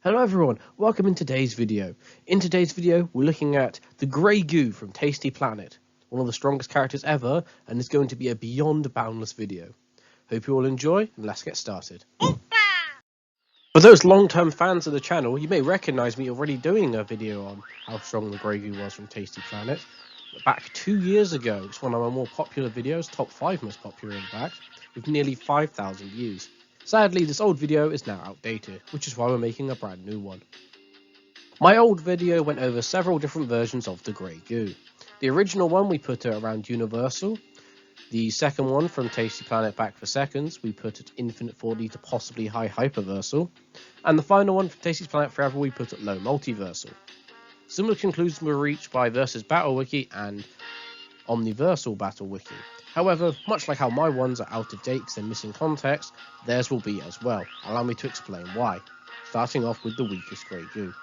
Hello everyone, welcome in today's video. In today's video, we're looking at the Grey Goo from Tasty Planet, one of the strongest characters ever, and it's going to be a Beyond Boundless video. Hope you all enjoy, and let's get started. For those long-term fans of the channel, you may recognise me already doing a video on how strong the Grey Goo was from Tasty Planet. Back 2 years ago, it's one of my more popular videos, top 5 most popular in fact, with nearly 5,000 views. Sadly, this old video is now outdated, which is why we're making a brand new one. My old video went over several different versions of the Grey Goo. The original one we put it around Universal. The second one from Tasty Planet back for seconds, we put at Infinite 4D to possibly High Hyperversal. And the final one from Tasty Planet Forever we put at Low Multiversal. Similar conclusions were reached by Versus Battle Wiki and Omniversal Battle Wiki. However, much like how my ones are out of date because they're missing context, theirs will be as well. Allow me to explain why. Starting off with the weakest Grey Goo.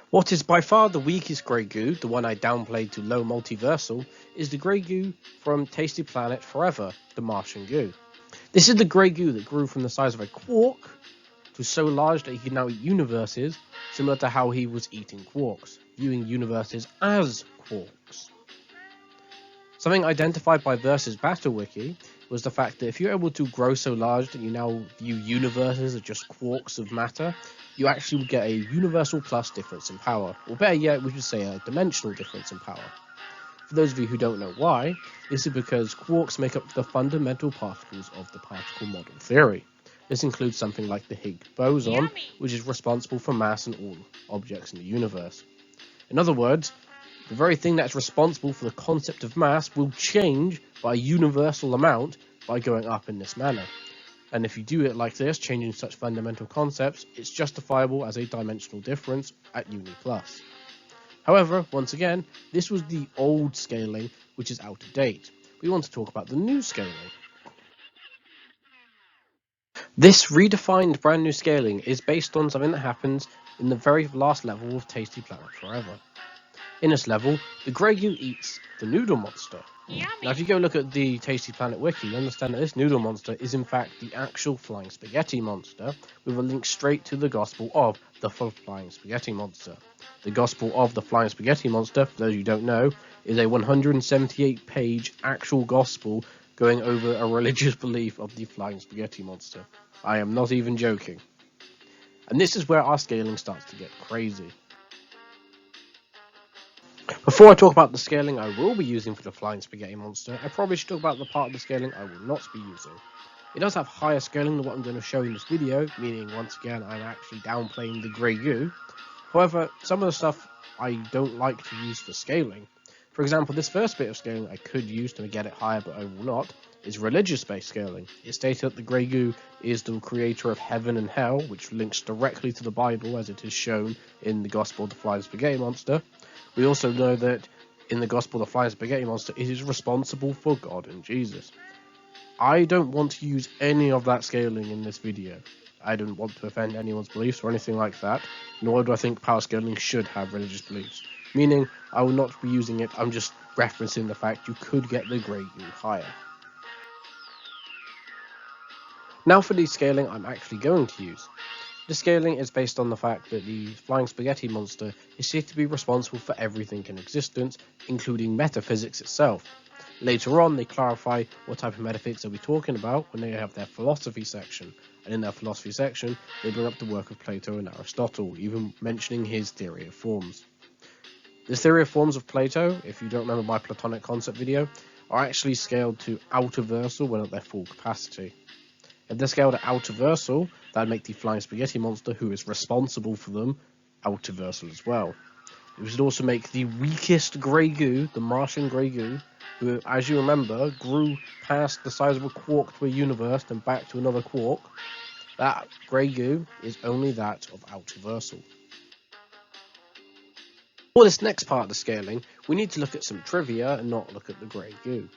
What is by far the weakest Grey Goo, the one I downplayed to Low Multiversal, is the Grey Goo from Tasty Planet Forever, the Martian Goo. This is the Grey Goo that grew from the size of a quark to so large that he can now eat universes, similar to how he was eating quarks, viewing universes as quarks. Something identified by Versus Battle Wiki was the fact that if you're able to grow so large that you now view universes as just quarks of matter, you actually would get a universal plus difference in power, or better yet, we should say a dimensional difference in power. For those of you who don't know why, this is because quarks make up the fundamental particles of the particle model theory. This includes something like the Higgs boson, which is responsible for mass in all objects in the universe. In other words, the very thing that's responsible for the concept of mass will change by a universal amount by going up in this manner. And if you do it like this, changing such fundamental concepts, it's justifiable as a dimensional difference at Uni+. However, once again, this was the old scaling, which is out of date. We want to talk about the new scaling. This redefined brand new scaling is based on something that happens in the very last level of Tasty Planet Forever. In this level, the Grey Goo eats the noodle monster. Now if you go look at the Tasty Planet wiki, you understand that this noodle monster is in fact the actual flying spaghetti monster, with a link straight to the Gospel of the Flying Spaghetti Monster. The Gospel of the Flying Spaghetti Monster, for those who don't know, is a 178-page actual gospel going over a religious belief of the Flying Spaghetti Monster. I am not even joking. And this is where our scaling starts to get crazy. Before I talk about the scaling I will be using for the Flying Spaghetti Monster, I probably should talk about the part of the scaling I will not be using. It does have higher scaling than what I'm going to show in this video, meaning once again I'm actually downplaying the Grey Goo. However, some of the stuff I don't like to use for scaling. For example, this first bit of scaling I could use to get it higher but I will not, is religious-based scaling. It stated that the Grey Goo is the creator of heaven and hell, which links directly to the Bible as it is shown in the Gospel of the Flying Spaghetti Monster. We also know that in the Gospel of the Flying Spaghetti Monster, it is responsible for God and Jesus. I don't want to use any of that scaling in this video. I don't want to offend anyone's beliefs or anything like that, nor do I think power scaling should have religious beliefs. Meaning, I will not be using it, I'm just referencing the fact you could get the Grey Goo higher. Now for the scaling I'm actually going to use. The scaling is based on the fact that the Flying Spaghetti Monster is said to be responsible for everything in existence, including metaphysics itself. Later on, they clarify what type of metaphysics are we talking about when they have their philosophy section, and in their philosophy section, they bring up the work of Plato and Aristotle, even mentioning his theory of forms. This theory of forms of Plato, if you don't remember my Platonic concept video, are actually scaled to Outerversal when at their full capacity. If they're scaled at Outerversal, that'd make the Flying Spaghetti Monster, who is responsible for them, Outerversal as well. It would also make the weakest Grey Goo, the Martian Grey Goo, who, as you remember, grew past the size of a quark to a universe and back to another quark. That Grey Goo is only that of Outerversal. For this next part of the scaling, we need to look at some trivia and not look at the Grey Goo.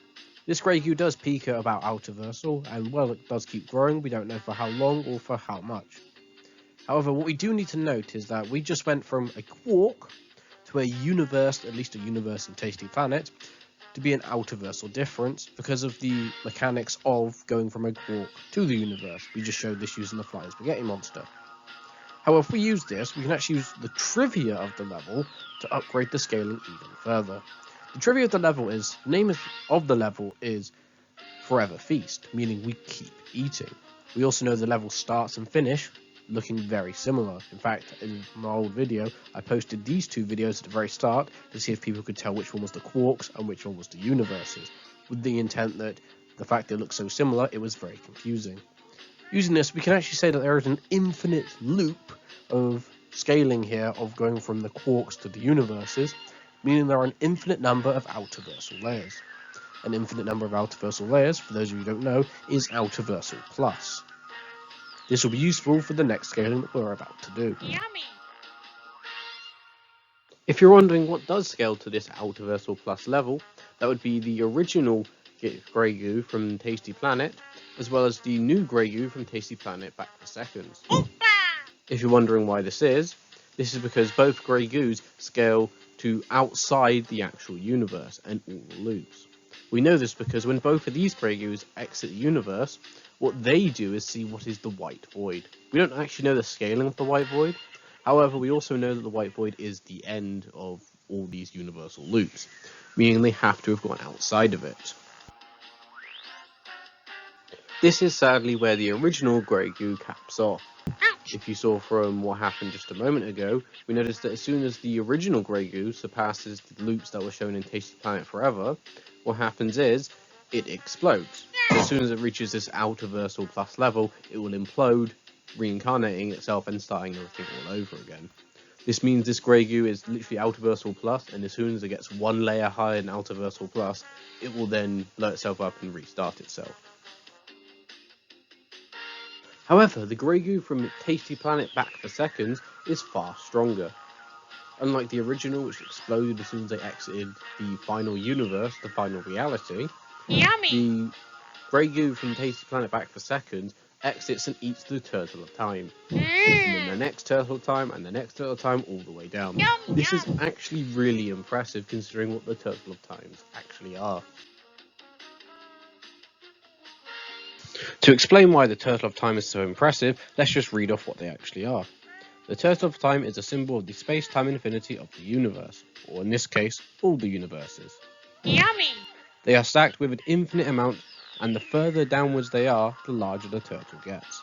This Grey Goo does peak at about Outerversal, and while it does keep growing, we don't know for how long or for how much. However, what we do need to note is that we just went from a quark to a universe, at least a universe in Tasty Planet, to be an outerversal difference because of the mechanics of going from a quark to the universe. We just showed this using the flying spaghetti monster. However, if we use this, we can actually use the trivia of the level to upgrade the scaling even further. The trivia of the level is, the name of the level is Forever Feast, meaning we keep eating. We also know the level starts and finish looking very similar. In fact, in my old video, I posted these two videos at the very start to see if people could tell which one was the quarks and which one was the universes, with the intent that the fact they look so similar, it was very confusing. Using this, we can actually say that there is an infinite loop of scaling here of going from the quarks to the universes, meaning there are an infinite number of outerversal layers. An infinite number of outerversal layers, for those of you who don't know, is Outerversal Plus. This will be useful for the next scaling that we're about to do. Yummy! If you're wondering what does scale to this Outerversal Plus level, that would be the original Grey Goo from Tasty Planet, as well as the new Grey Goo from Tasty Planet back for seconds. If you're wondering why this is because both Grey Goos scale to outside the actual universe and all the loops. We know this because when both of these Grey Goos exit the universe, what they do is see what is the white void. We don't actually know the scaling of the white void, however we also know that the white void is the end of all these universal loops, meaning they have to have gone outside of it. This is sadly where the original Grey Goo caps off. If you saw from what happened just a moment ago, we noticed that as soon as the original Grey Goo surpasses the loops that were shown in Tasty Planet Forever, what happens is it explodes. So as soon as it reaches this Outerversal Plus level, it will implode, reincarnating itself and starting everything all over again. This means this Grey Goo is literally Outerversal Plus, and as soon as it gets one layer higher than Outerversal Plus, it will then blow itself up and restart itself. However, the Grey Goo from Tasty Planet back for seconds is far stronger. Unlike the original, which exploded as soon as they exited the final universe, the final reality, Yummy! the Grey Goo from Tasty Planet back for seconds exits and eats the Turtle of Time. And then the next Turtle of Time and the next Turtle of Time all the way down. Yum, This yum. is actually really impressive considering what the Turtle of Times actually are. To explain why the Turtle of Time is so impressive, let's just read off what they actually are. The Turtle of Time is a symbol of the space-time infinity of the universe, or in this case, all the universes. Yummy! They are stacked with an infinite amount, and the further downwards they are, the larger the turtle gets.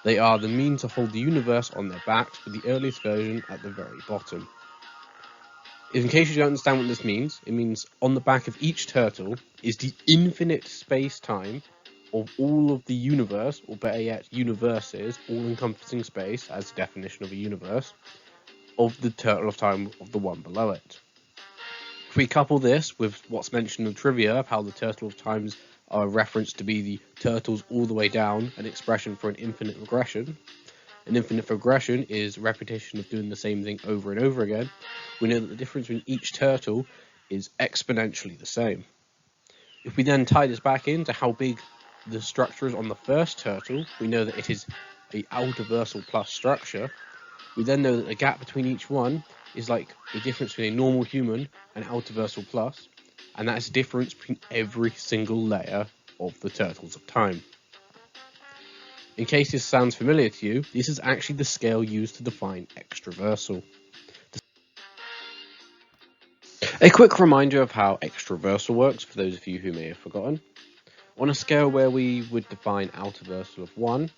They are the mean to hold the universe on their backs, with the earliest version at the very bottom. In case you don't understand what this means, it means on the back of each turtle is the infinite space-time of all of the universe, or better yet, universes, all-encompassing space, as the definition of a universe, of the Turtle of Time of the one below it. If we couple this with what's mentioned in the trivia of how the Turtle of Times are referenced to be the turtles all the way down, an expression for an infinite regression. An infinite regression is repetition of doing the same thing over and over again. We know that the difference between each turtle is exponentially the same. If we then tie this back into how big the structure is on the first turtle, we know that it is a Outerversal Plus structure. We then know that the gap between each one is like the difference between a normal human and Outerversal Plus, and that is the difference between every single layer of the Turtles of Time. In case this sounds familiar to you, this is actually the scale used to define Extraversal. A quick reminder of how Extraversal works for those of you who may have forgotten. On a scale where we would define Outerversal of 1,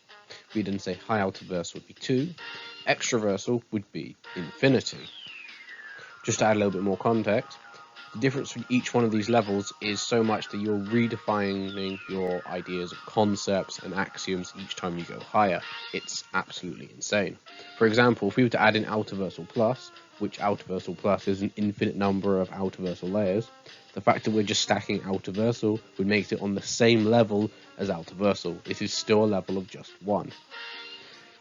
we'd then say high Outerversal would be 2, Extraversal would be infinity. Just to add a little bit more context, the difference between each one of these levels is so much that you're redefining your ideas of concepts and axioms each time you go higher. It's absolutely insane. For example, if we were to add in Outerversal Plus, which Outerversal Plus is an infinite number of Outerversal layers, the fact that we're just stacking Outerversal would make it on the same level as Outerversal. It is still a level of just 1.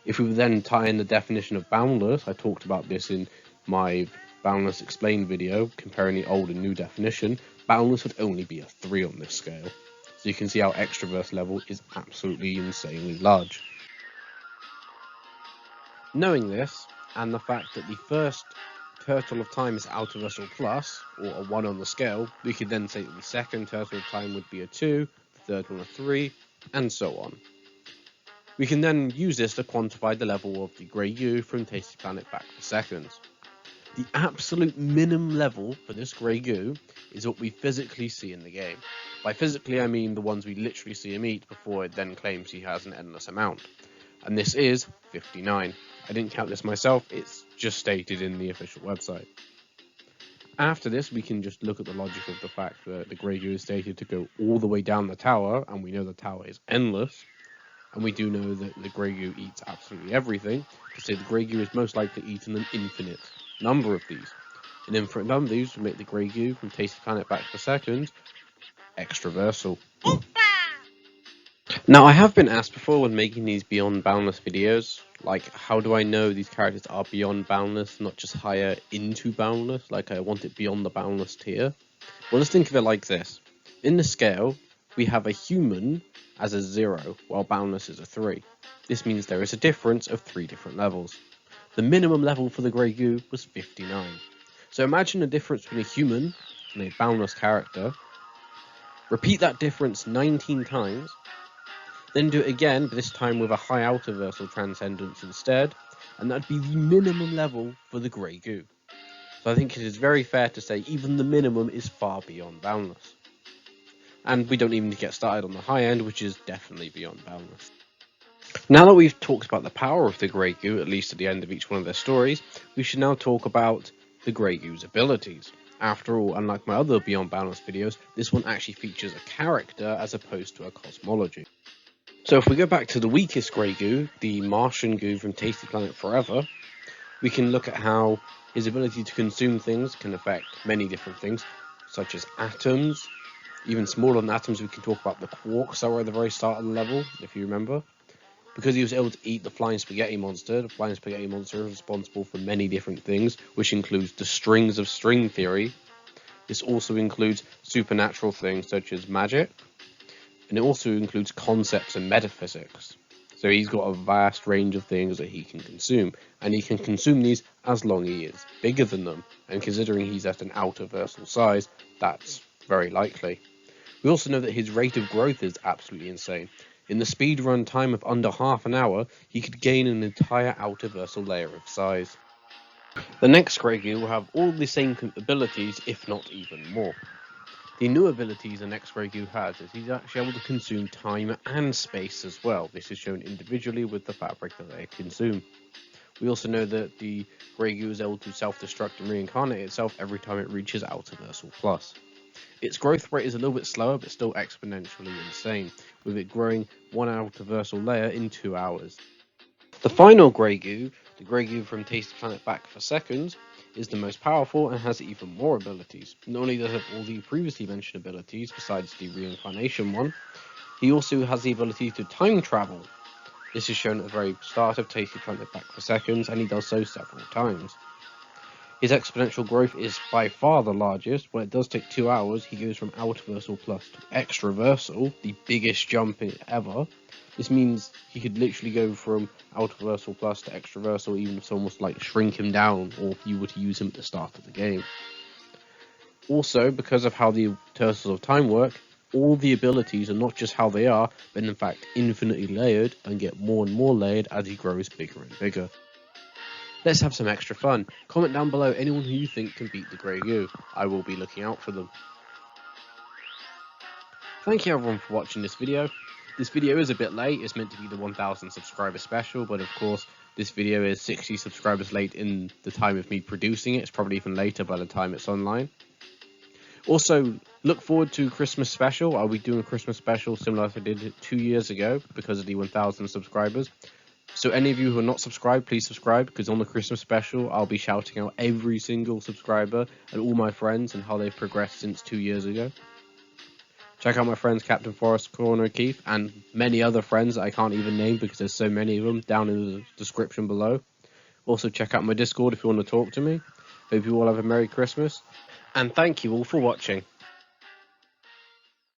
If we would then tie in the definition of Boundless, I talked about this in my Boundless Explained video, comparing the old and new definition, Boundless would only be a 3 on this scale. So you can see how Extraverse level is absolutely insanely large. Knowing this, and the fact that the first turtle of time is Outerversal Plus, or a 1 on the scale, we could then say that the second turtle of time would be a 2, the third one a 3, and so on. We can then use this to quantify the level of the Grey Goo from Tasty Planet back for seconds. The absolute minimum level for this Grey Goo is what we physically see in the game. By physically I mean the ones we literally see him eat before it then claims he has an endless amount. And this is 59. I didn't count this myself, it's just stated in the official website. After this, we can just look at the logic of the fact that the Grey Goo is stated to go all the way down the tower, and we know the tower is endless. And we do know that the Grey Goo eats absolutely everything, to say the Grey Goo is most likely eaten an infinite number of these. An infinite number of these would make the Grey Goo from Tasty Planet back for seconds extraversal. Now, I have been asked before when making these Beyond Boundless videos, like, how do I know these characters are beyond Boundless, not just higher into Boundless, like I want it beyond the Boundless tier? Well, let's think of it like this. In the scale, we have a human as a 0, while Boundless is a 3. This means there is a difference of 3 different levels. The minimum level for the Grey Goo was 59. So imagine the difference between a human and a Boundless character. Repeat that difference 19 times. Then do it again, but this time with a high Outerversal Transcendence instead, and that'd be the minimum level for the Grey Goo. So I think it is very fair to say even the minimum is far beyond Boundless. And we don't even need to get started on the high end, which is definitely beyond Boundless. Now that we've talked about the power of the Grey Goo, at least at the end of each one of their stories, we should now talk about the Grey Goo's abilities. After all, unlike my other Beyond Boundless videos, this one actually features a character as opposed to a cosmology. So if we go back to the weakest Grey Goo, the Martian Goo from Tasty Planet Forever, we can look at how his ability to consume things can affect many different things, such as atoms. Even smaller than atoms, we can talk about the quarks that were at the very start of the level, if you remember. Because he was able to eat the Flying Spaghetti Monster, the Flying Spaghetti Monster is responsible for many different things, which includes the strings of string theory. This also includes supernatural things such as magic, and it also includes concepts and metaphysics. So he's got a vast range of things that he can consume, and he can consume these as long as he is bigger than them, and considering he's at an Outerversal size, that's very likely. We also know that his rate of growth is absolutely insane. In the speedrun time of under half an hour, he could gain an entire Outerversal layer of size. The next Grey Goo will have all the same abilities, if not even more. The new abilities the next Grey Goo has is he's actually able to consume time and space as well. This is shown individually with the fabric that they consume. We also know that the Grey Goo is able to self-destruct and reincarnate itself every time it reaches Outerversal Plus. Its growth rate is a little bit slower, but still exponentially insane, with it growing 1 Outerversal layer in 2 hours. The final Grey Goo, the Grey Goo from Tasty Planet back for seconds, is the most powerful and has even more abilities. Not only does it have all the previously mentioned abilities, besides the reincarnation one, he also has the ability to time travel. This is shown at the very start of Tasty Planet back for seconds, and he does so several times. His exponential growth is by far the largest. When it does take 2 hours, he goes from Outerversal Plus to Extraversal, the biggest jump ever. This means he could literally go from Outerversal Plus to Extraversal, even if someone was to like shrink him down, or if you were to use him at the start of the game. Also, because of how the Turtles of Time work, all the abilities are not just how they are, but in fact infinitely layered, and get more and more layered as he grows bigger and bigger. Let's have some extra fun. Comment down below anyone who you think can beat the Grey Goo. I will be looking out for them. Thank you everyone for watching this video. This video is a bit late, it's meant to be the 1000 subscriber special, but of course this video is 60 subscribers late in the time of me producing it. It's probably even later by the time it's online. Also, look forward to Christmas special. I'll be doing a Christmas special similar to I did 2 years ago because of the 1000 subscribers. So any of you who are not subscribed, please subscribe, because on the Christmas special, I'll be shouting out every single subscriber and all my friends and how they've progressed since 2 years ago. Check out my friends Captain Forrest, Korin, Keefe, and many other friends that I can't even name because there's so many of them down in the description below. Also check out my Discord if you want to talk to me. Hope you all have a Merry Christmas, and thank you all for watching.